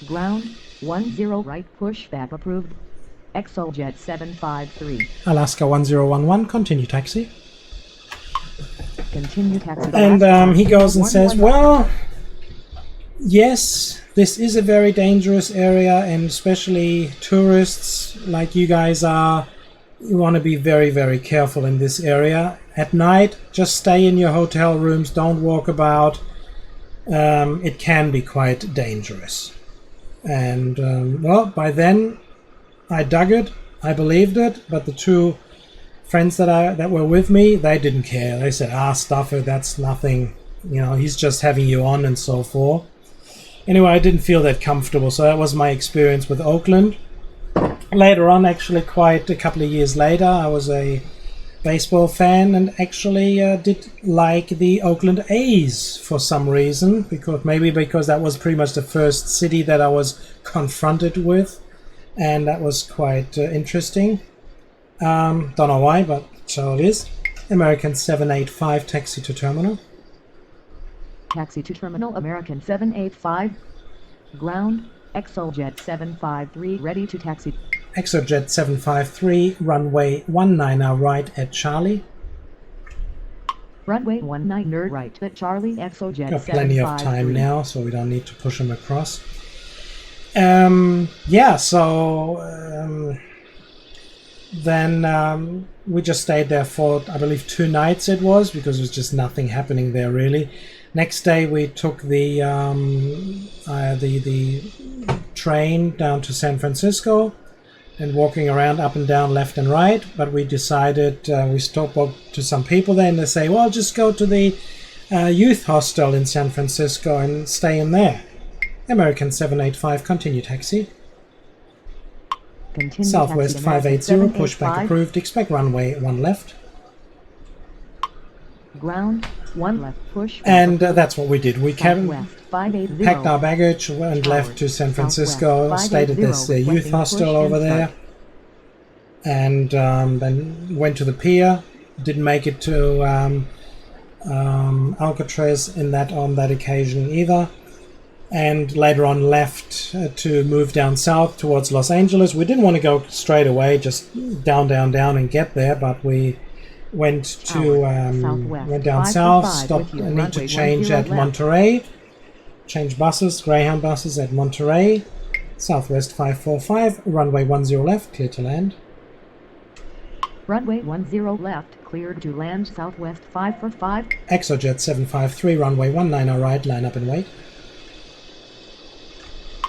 Ground 10 right, pushback approved. Exojet 753. Alaska 1011, continue taxi. Continue taxi. And he goes and says, well, yes, this is a very dangerous area, and especially tourists like you guys are, you want to be very, very careful in this area. At night, just stay in your hotel rooms, don't walk about. It can be quite dangerous. And, well, by then, I dug it, I believed it, but the two friends that were with me, they didn't care. They said, stuff it, that's nothing, he's just having you on and so forth. Anyway, I didn't feel that comfortable, so that was my experience with Oakland. Later on, actually quite a couple of years later, I was a baseball fan and actually did like the Oakland A's for some reason, because that was pretty much the first city that I was confronted with. And that was quite interesting. Don't know why, but so it is. American 785, taxi to terminal. Taxi to terminal, American 785. Ground Exojet 753 ready to taxi. Exojet 753, runway 19 right at Charlie. Runway 19 right at Charlie. Exojet Got plenty of time 753. now, so we don't need to push them across. Yeah, so then we just stayed there for, I believe, 2 nights it was, because there was just nothing happening there really. Next day we took the train down to San Francisco and walking around up and down, left and right, but we decided, we stopped up to some people there and they say, well, just go to the youth hostel in San Francisco and stay in there. American 785, continue taxi. Continue Southwest taxi, American 580, pushback 785. approved, expect runway 1 left. Ground 1 left push. And that's what we did. We Southwest 580. packed our baggage and left to San Francisco, Southwest stayed at this 580, youth hostel push over and there, start. and then went to the pier. Didn't make it to Alcatraz on that occasion either, and later on left to move down south towards Los Angeles. We didn't want to go straight away, just down and get there, but we went to went down south, stopped, need to change at Monterey, change buses, Greyhound buses at Monterey. Southwest 545, runway 10 left, clear to land. Runway 10 left, cleared to land. Southwest 545. Exojet 753, runway 19 right, line up and wait.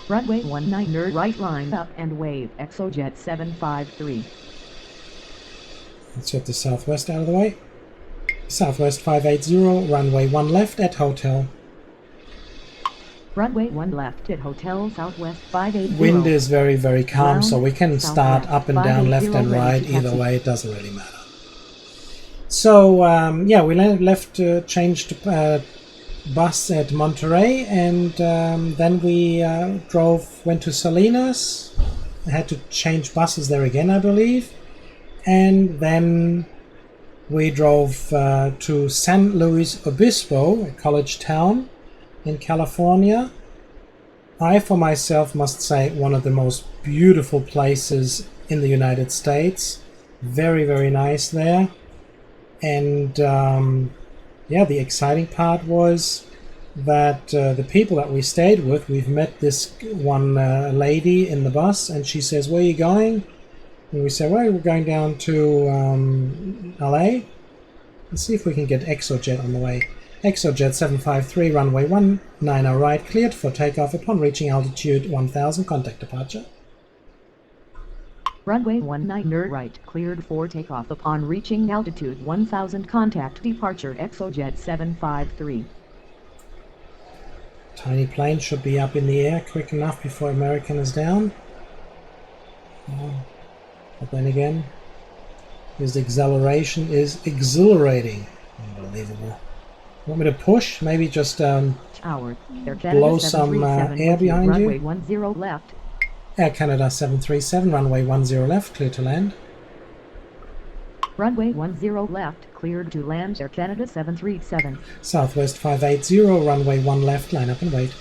Runway 19 right, line up and wave. Exojet 753. Let's get the Southwest out of the way. Southwest 580, runway 1 left at hotel. Runway 1 left at hotel. Southwest 580. Wind is very, very calm, Ground, so we can start Southwest up and down, left 580, and right, ready to either taxi. way, it doesn't really matter. So, yeah, we left, changed bus at Monterey, and then we went to Salinas. I had to change buses there again, I believe. And then we drove to San Luis Obispo, a college town in California. I, for myself, must say one of the most beautiful places in the United States. Very, very nice there. And yeah, the exciting part was that the people that we stayed with, we've met this one lady in the bus, and she says, where are you going? And we say, well, we're going down to LA. Let's see if we can get Exojet on the way. Exojet 753, runway 19 right, cleared for takeoff upon reaching altitude 1000, contact departure. Runway 19 right, cleared for takeoff upon reaching altitude 1000, contact departure. Exojet 753. Tiny plane should be up in the air quick enough before American is down. But then again, his acceleration is exhilarating. Unbelievable. Want me to push? Maybe just Tower, Air Canada blow some 737 air with you. behind Runway you? 10 left. Air Canada 737, runway 10 left, clear to land. Runway 10 left, cleared to land. Air Canada 737. Southwest 580, runway 1 left, line up and wait.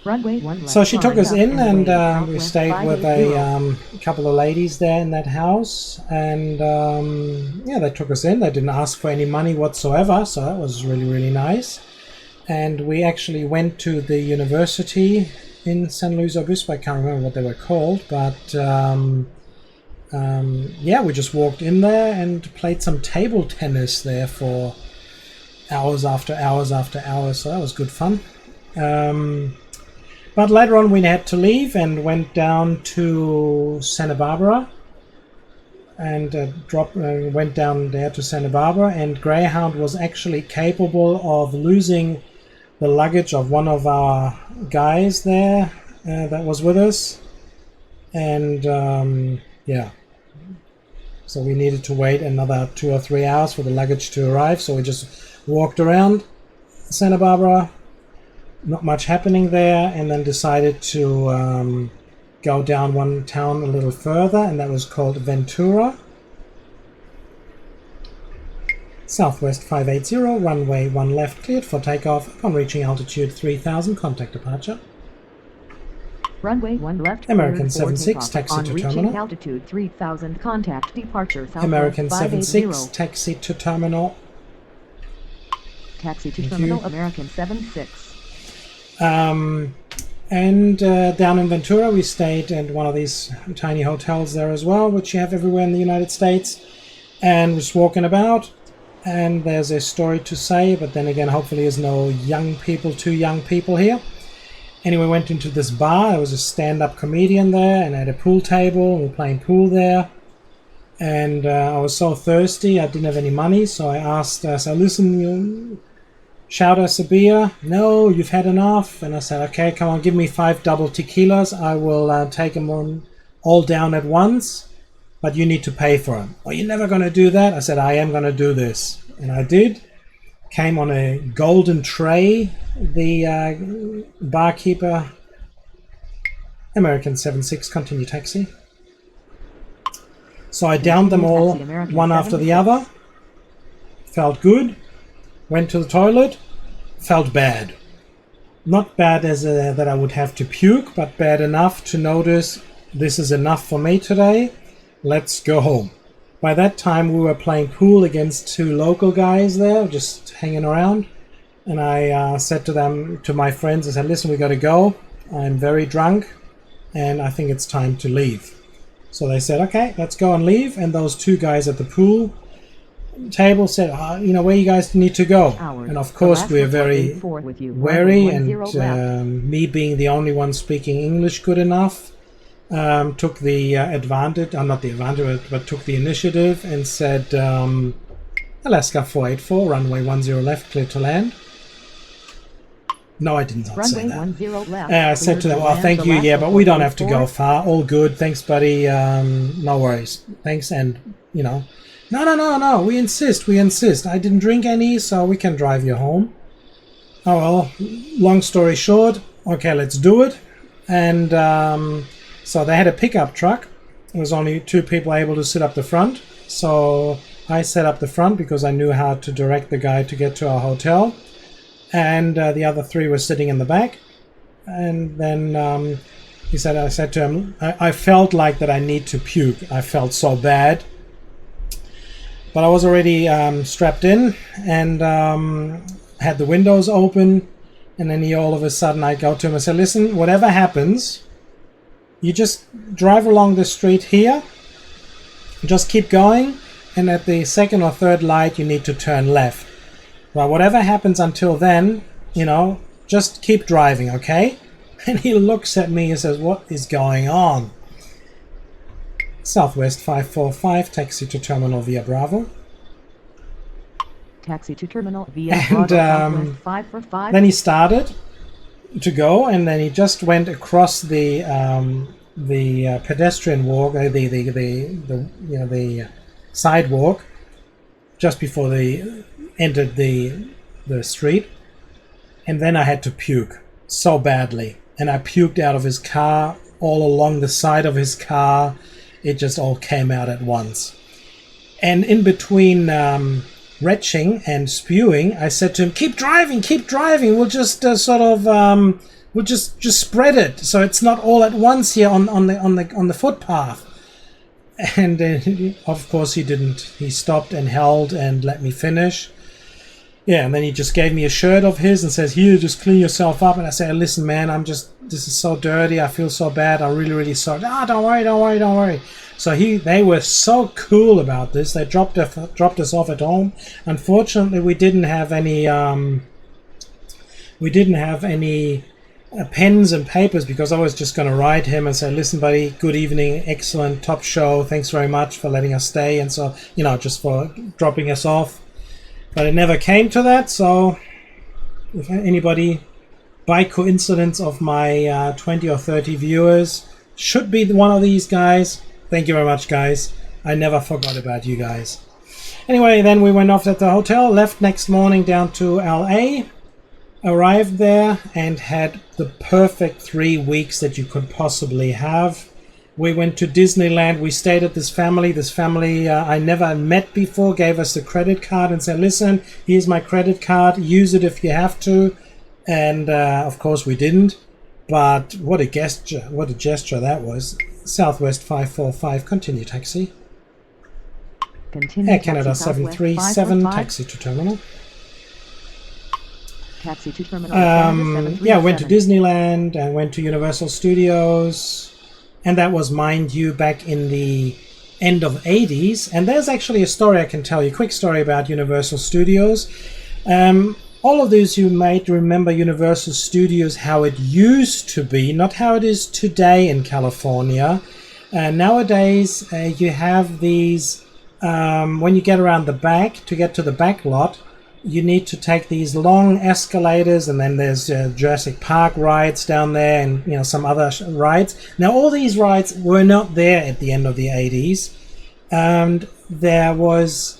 Runway 1 left. So she took line us up in, and wave. we Southwest stayed with 580. a couple of ladies there in that house, and yeah, they took us in. They didn't ask for any money whatsoever, so that was really, really nice. And we actually went to the university in San Luis Obispo. I can't remember what they were called, but yeah, we just walked in there and played some table tennis there for hours after hours after hours, so that was good fun. But later on we had to leave and went down to Santa Barbara and went down there to Santa Barbara, and Greyhound was actually capable of losing the luggage of one of our guys there that was with us, and yeah, so we needed to wait another 2 or 3 hours for the luggage to arrive, so we just walked around Santa Barbara. Not much happening there, and then decided to go down one town a little further, and that was called Ventura. Southwest 580, runway 1 left, cleared for takeoff. Upon reaching altitude 3000, contact departure. Runway 1 left, American cleared for 76, takeoff. taxi On to reaching terminal. altitude 3000, contact departure Southwest American 580. 76, taxi to terminal. Taxi to Thank terminal, you. American 76. And down in Ventura, we stayed at one of these tiny hotels there as well, which you have everywhere in the United States. And was walking about, and there's a story to say, but then again, hopefully there's no too young people here. Anyway, went into this bar. There was a stand-up comedian there, and I had a pool table. We were playing pool there. And I was so thirsty, I didn't have any money, so I asked, so listen, you shout us a beer. No, you've had enough. And I said, okay, come on, give me 5 double tequilas. I will take them all down at once, but you need to pay for them. Well, you're never going to do that. I said, I am going to do this. And I did. Came on a golden tray. The barkeeper, American 76, continue taxi. So I downed them all, one after the other. Felt good. Went to the toilet. Felt bad. Not bad as that I would have to puke, but bad enough to notice this is enough for me today. Let's go home. By that time, we were playing pool against 2 local guys there, just hanging around. And I said to my friends, I said, listen, we got to go. I'm very drunk, and I think it's time to leave. So they said, okay, let's go and leave. And those 2 guys at the pool table said, where you guys need to go. And of course, we were very wary, and me being the only one speaking English good enough, took the advantage, not the advantage, but took the initiative and said, Alaska 484, runway 10 left, clear to land. No, I did not say that. I said to them, well, thank you, yeah, but we don't have to go far. All good. Thanks, buddy. No worries. Thanks, and, no, we insist. I didn't drink any, so we can drive you home. Oh, well, long story short, okay, let's do it. And so they had a pickup truck. There was only 2 people able to sit up the front. So I sat up the front because I knew how to direct the guy to get to our hotel. And the other 3 were sitting in the back. And then I said to him, I felt like that I need to puke. I felt so bad. But I was already strapped in and had the windows open. And then all of a sudden I go to him and say, listen, whatever happens, you just drive along the street here. Just keep going. And at the 2nd or 3rd light, you need to turn left. Well, whatever happens until then, just keep driving, okay? And he looks at me and says, what is going on? Southwest 545, taxi to terminal via Bravo. Taxi to terminal via Bravo, Southwest 545. Then he started to go, and then he just went across the pedestrian walk, the sidewalk, just before they entered the street. And then I had to puke so badly, and I puked out of his car, all along the side of his car. It just all came out at once. And in between retching and spewing, I said to him, keep driving, we'll just we'll just spread it so it's not all at once here on the footpath. And of course he didn't. He stopped and held and let me finish. Yeah, and then he just gave me a shirt of his and says, here, just clean yourself up. And I said, listen, man, this is so dirty. I feel so bad. I'm really, really sorry. Don't worry. So they were so cool about this. They dropped us off at home. Unfortunately, we didn't have any pens and papers, because I was just going to write him and say, listen, buddy, good evening, excellent, top show. Thanks very much for letting us stay. And so, just for dropping us off. But it never came to that, so if anybody, by coincidence of my 20 or 30 viewers, should be one of these guys, thank you very much, guys. I never forgot about you guys. Anyway, then we went off at the hotel, left next morning down to LA, arrived there and had the perfect 3 weeks that you could possibly have. We went to Disneyland. We stayed at this family. This family I never met before gave us a credit card and said, listen, here's my credit card. Use it if you have to. And of course we didn't. But what a gesture that was. Southwest 545, continue taxi. Continue Air Canada taxi Southwest 737, 545. taxi to terminal. Taxi to terminal. Canada Yeah, went to 737. Disneyland and went to Universal Studios. And that was, mind you, back in the end of 80s. And there's actually a story I can tell you, a quick story about Universal Studios. All of those who might remember Universal Studios, how it used to be, not how it is today in California. Nowadays, you have these, when you get around the back, to get to the back lot, you need to take these long escalators, and then there's Jurassic Park rides down there, and some other rides. Now, all these rides were not there at the end of the 80s, and there was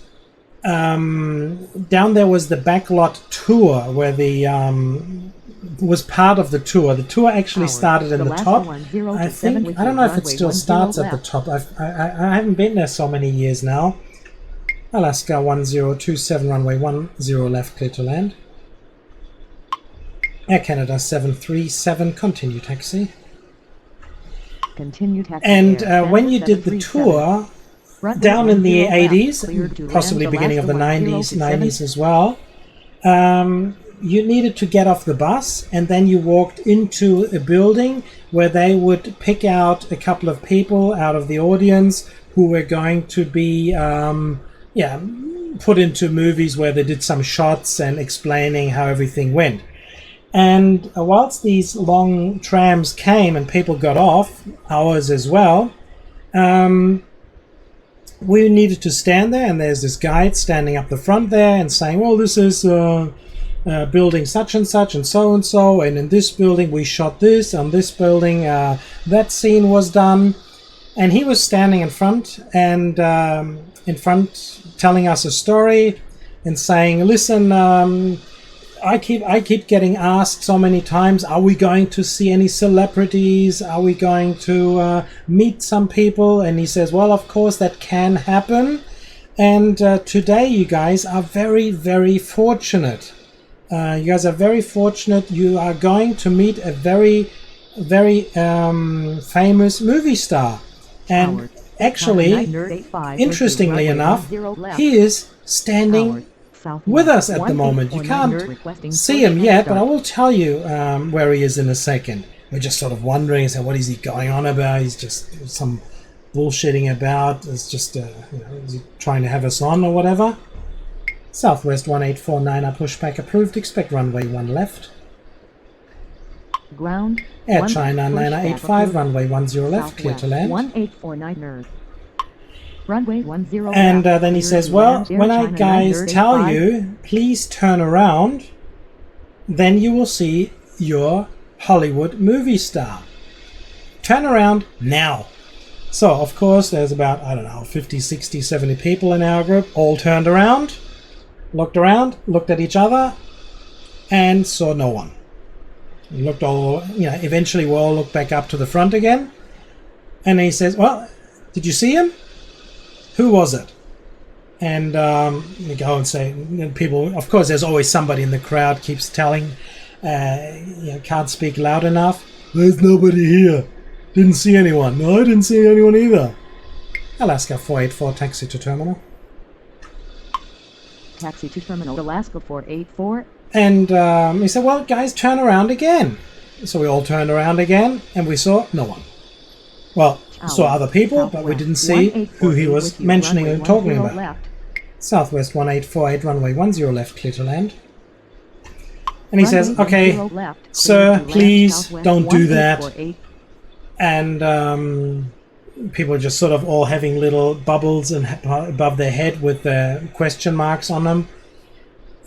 down there was the backlot tour, where the was part of the tour. The tour actually started in the top. I think, I don't know if it still starts at the top. I haven't been there so many years now. Alaska 1027, runway 10 left, clear to land. Air Canada 737, continue taxi. Continue taxi. And Air when you Canada did the 737. tour, Runway down in the 10 left, 80s, cleared to possibly land, beginning of the Alaska 90s 1027. as well, you needed to get off the bus, and then you walked into a building where they would pick out a couple of people out of the audience who were going to be put into movies where they did some shots and explaining how everything went. And whilst these long trams came and people got off, ours as well, we needed to stand there, and there's this guide standing up the front there and saying, well, this is building such and such and so, and in this building we shot this, on this building that scene was done. And he was standing in front, and telling us a story and saying, listen, I keep getting asked so many times, are we going to see any celebrities? Are we going to meet some people? And he says, well, of course that can happen. And today you guys are very, very fortunate. You guys are very fortunate. You are going to meet a very, very famous movie star. And actually, interestingly enough, he is standing with us at the moment. You can't see him yet, but I will tell you where he is in a second. We're just sort of wondering, so what is he going on about? He's just some bullshitting about. It's just, is he trying to have us on or whatever? Southwest 1849, our pushback approved. Expect runway 1 left. Ground. Air China 985, runway 10 left, clear to land. 1849 Runway 10 And left, then he clear says, to well, land, Air when I China guys 985. tell you, please turn around, then you will see your Hollywood movie star. Turn around now. So, of course, there's about, 50, 60, 70 people in our group, all turned around, looked at each other, and saw no one. We looked all, eventually we all looked back up to the front again. And he says, well, did you see him? Who was it? And we go and say, people, of course, there's always somebody in the crowd keeps telling, can't speak loud enough. There's nobody here. Didn't see anyone. No, I didn't see anyone either. Alaska 484, taxi to terminal. Taxi to terminal, Alaska 484. And he said, well, guys, turn around again. So we all turned around again, and we saw no one. Well, saw other people, but we didn't see who he was mentioning and talking about. Left. Southwest 1848, runway 10 left, clear to land. And he says, Runway okay, 10 left, sir, clear to land, please Southwest don't do that. 1848. And people just sort of all having little bubbles above their head with question marks on them.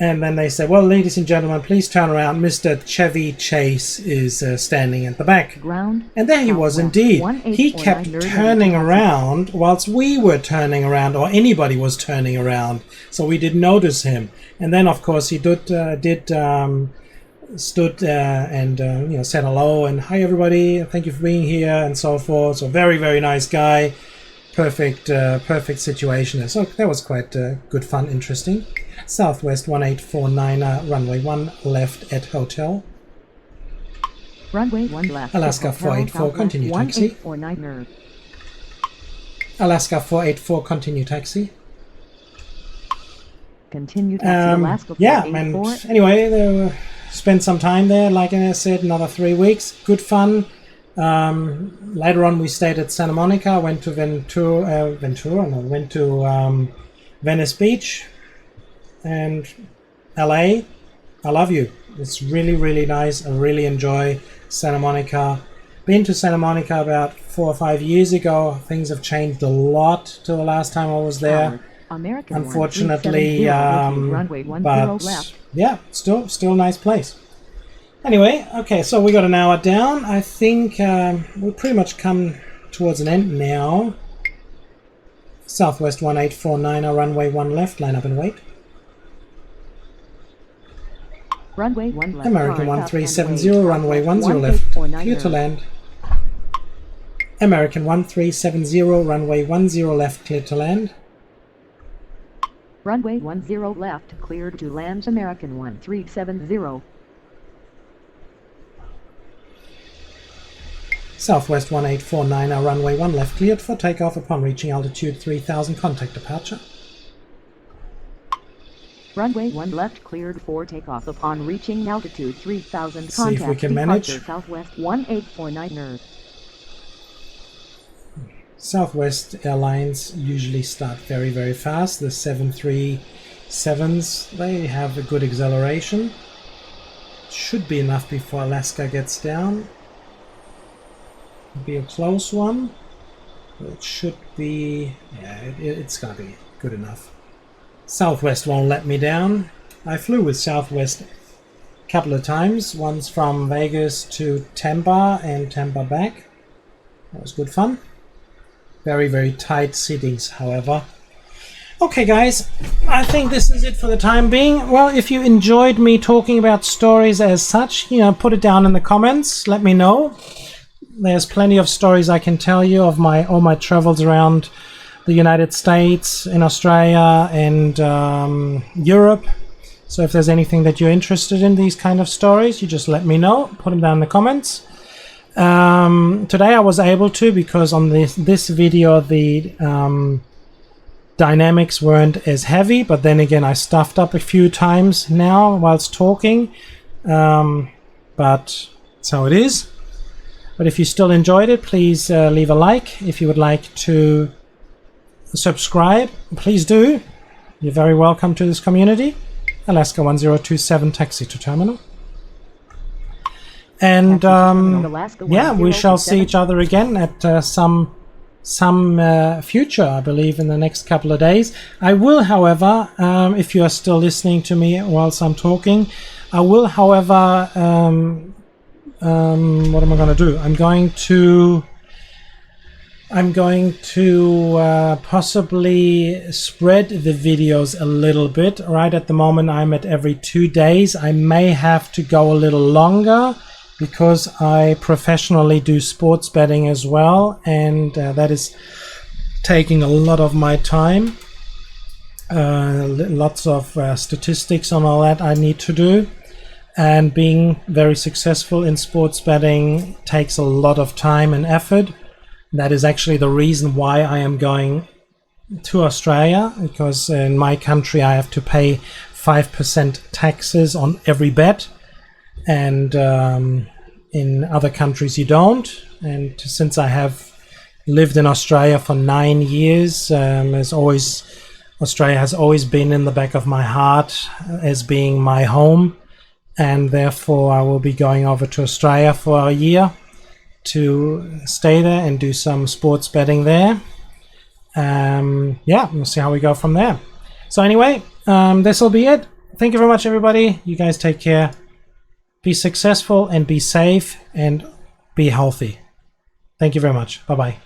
And then they say, well, ladies and gentlemen, please turn around. Mr. Chevy Chase is standing at the back. Ground. And there he was indeed. He kept turning around whilst we were turning around, or anybody was turning around. So we didn't notice him. And then, of course, he did stood and said hello and hi everybody, thank you for being here and so forth. So very, very nice guy. Perfect situation. So that was quite good fun, interesting. Southwest 1849, runway 1 left at hotel. Runway 1 left. Alaska 484, continue taxi. 1849er. Alaska 484, continue taxi. Continue taxi Alaska 484. Yeah, and anyway, spent some time there, like I said, another 3 weeks. Good fun. Later on we stayed at Santa Monica, went to Venice Beach and LA. I love you. It's really, really nice. I really enjoy Santa Monica. Been to Santa Monica about 4 or 5 years ago. Things have changed a lot to the last time I was there. American Unfortunately, but left. yeah, still a nice place. Anyway, okay, so we got to narrow it down. I think we've pretty much come towards an end now. Southwest 1849, runway 1 left, line up and wait. Runway 1 left. American 1370, runway 10 left, clear to land. American 1370, runway 10 left, clear to land. Runway 10 left, cleared to land. American 1370. Southwest 1849, runway 1 left, cleared for takeoff upon reaching altitude 3000, contact departure. Runway 1 left, cleared for takeoff upon reaching altitude 3000, See if we contact can departure. manage. Southwest 1849er. Southwest Airlines usually start very, very fast. The 737s, they have a good acceleration. Should be enough before Alaska gets down. Be a close one. It should be, yeah, it's gonna be good enough. Southwest won't let me down. I flew with Southwest a couple of times, once from Vegas to Tampa and Tampa back. That was good fun. Very, very tight seatings, however. Okay, guys, I think this is it for the time being. Well, if you enjoyed me talking about stories as such, put it down in the comments. Let me know. There's plenty of stories I can tell you of all my travels around the United States, in Australia, and Europe. So if there's anything that you're interested in, these kind of stories, you just let me know. Put them down in the comments. Today I was able to, because on this video the dynamics weren't as heavy, but then again I stuffed up a few times now whilst talking. But so it is. But if you still enjoyed it, please leave a like. If you would like to subscribe, please do. You're very welcome to this community. Alaska 1027, taxi to terminal. And yeah, we shall see each other again at some future, I believe, in the next couple of days. I will, however, if you are still listening to me whilst I'm talking, I will, however, what am I going to do? I'm going to possibly spread the videos a little bit. Right at the moment I'm at every 2 days. I may have to go a little longer because I professionally do sports betting as well, and that is taking a lot of my time. Lots of statistics and all that I need to do. And being very successful in sports betting takes a lot of time and effort. That is actually the reason why I am going to Australia, because in my country I have to pay 5% taxes on every bet, and in other countries you don't. And since I have lived in Australia for 9 years, Australia has always been in the back of my heart as being my home. And therefore I will be going over to Australia for a year to stay there and do some sports betting there. Yeah, we'll see how we go from there. So anyway, this will be it. Thank you very much, everybody. You guys take care. Be successful and be safe and be healthy. Thank you very much. Bye-bye.